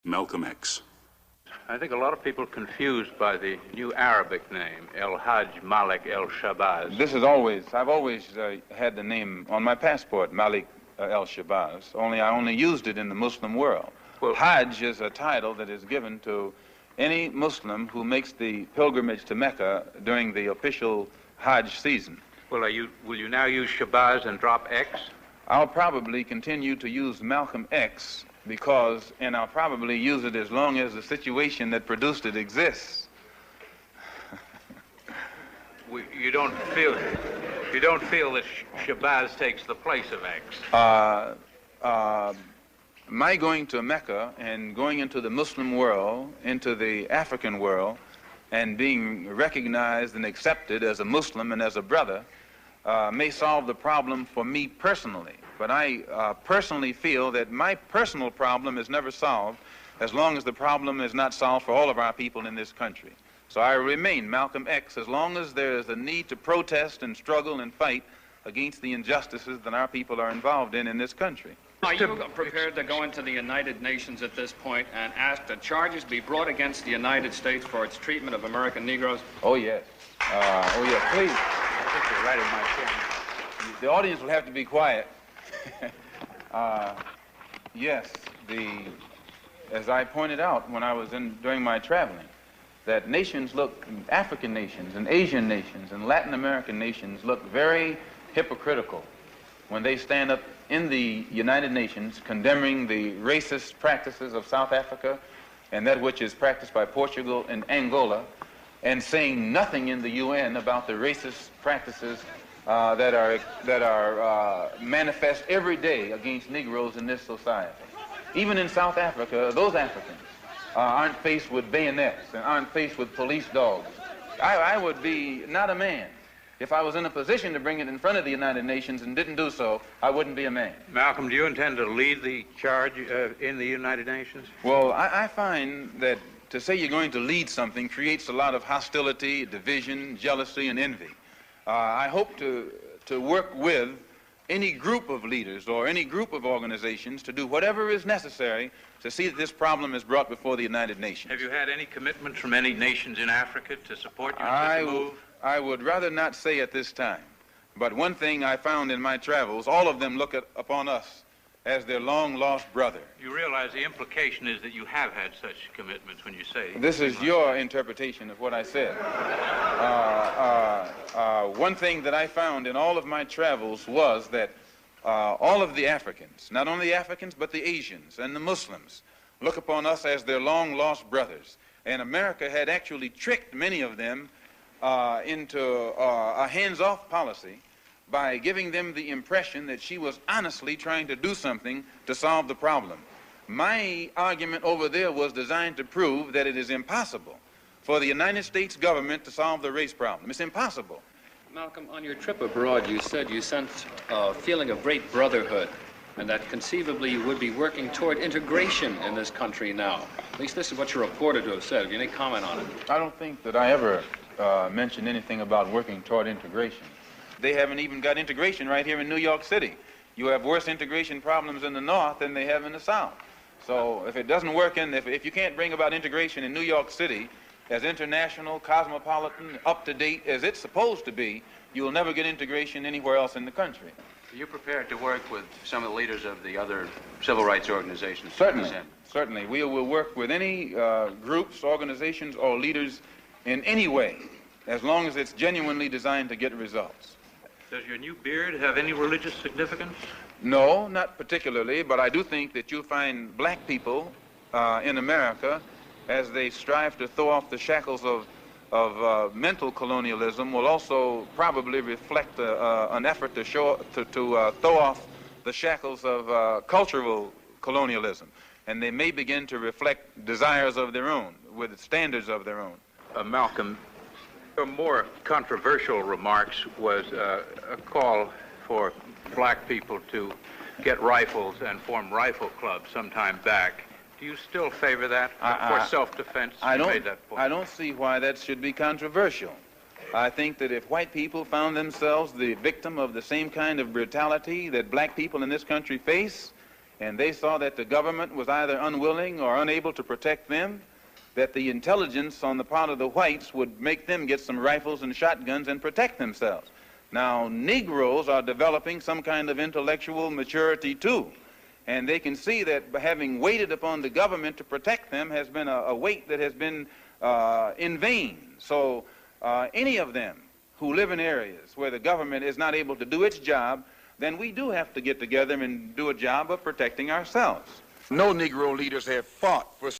Malcolm X. I think a lot of people are confused by the new Arabic name, El-Hajj Malik El-Shabazz. I've always had the name on my passport, Malik El-Shabazz, only I only used it in the Muslim world. Well, Hajj is a title that is given to any Muslim who makes the pilgrimage to Mecca during the official Hajj season. Well, will you now use Shabazz and drop X? I'll probably continue to use Malcolm X and I'll probably use it as long as the situation that produced it exists. You don't feel that Shabazz takes the place of X? My going to Mecca and going into the Muslim world, into the African world, and being recognized and accepted as a Muslim and as a brother may solve the problem for me personally. But I personally feel that my personal problem is never solved as long as the problem is not solved for all of our people in this country. So I remain Malcolm X as long as there is a need to protest and struggle and fight against the injustices that our people are involved in this country. Are you prepared to go into the United Nations at this point and ask that charges be brought against the United States for its treatment of American Negroes? Oh, yes. Oh, yes, please. I think you're right in my chair. The audience will have to be quiet. Yes, as I pointed out when I was during my traveling, that African nations and Asian nations and Latin American nations look very hypocritical when they stand up in the United Nations condemning the racist practices of South Africa and that which is practiced by Portugal and Angola, and saying nothing in the UN about the racist practices that are manifest every day against Negroes in this society. Even in South Africa, those Africans aren't faced with bayonets and aren't faced with police dogs. I would be not a man. If I was in a position to bring it in front of the United Nations and didn't do so, I wouldn't be a man. Malcolm, do you intend to lead the charge in the United Nations? Well, I find that to say you're going to lead something creates a lot of hostility, division, jealousy, and envy. I hope to work with any group of leaders or any group of organizations to do whatever is necessary to see that this problem is brought before the United Nations. Have you had any commitments from any nations in Africa to support you in this move? I would rather not say at this time, but one thing I found in my travels, all of them look upon us as their long-lost brother. You realize the implication is that you have had such commitments when you say... This is your interpretation of what I said. One thing that I found in all of my travels was that all of the Africans, not only the Africans, but the Asians and the Muslims, look upon us as their long-lost brothers. And America had actually tricked many of them into a hands-off policy by giving them the impression that she was honestly trying to do something to solve the problem. My argument over there was designed to prove that it is impossible for the United States government to solve the race problem. It's impossible. Malcolm, on your trip abroad, you said you sensed a feeling of great brotherhood and that conceivably you would be working toward integration in this country now. At least this is what you're reported to have said. Have you any comment on it? I don't think that I ever mentioned anything about working toward integration. They haven't even got integration right here in New York City. You have worse integration problems in the North than they have in the South. So if it doesn't work if you can't bring about integration in New York City as international, cosmopolitan, up-to-date as it's supposed to be, you will never get integration anywhere else in the country. Are you prepared to work with some of the leaders of the other civil rights organizations? Certainly, certainly. We will work with any groups, organizations, or leaders in any way, as long as it's genuinely designed to get results. Does your new beard have any religious significance? No, not particularly, but I do think that you'll find black people in America, as they strive to throw off the shackles of mental colonialism, will also probably reflect an effort to throw off the shackles of cultural colonialism. And they may begin to reflect desires of their own, with standards of their own. Malcolm, your more controversial remarks was a call for black people to get rifles and form rifle clubs sometime back. Do you still favor that for self-defense? I don't see why that should be controversial. I think that if white people found themselves the victim of the same kind of brutality that black people in this country face, and they saw that the government was either unwilling or unable to protect them, that the intelligence on the part of the whites would make them get some rifles and shotguns and protect themselves. Now, Negroes are developing some kind of intellectual maturity too, and they can see that having waited upon the government to protect them has been a wait that has been in vain. So any of them who live in areas where the government is not able to do its job, then we do have to get together and do a job of protecting ourselves. No Negro leaders have fought for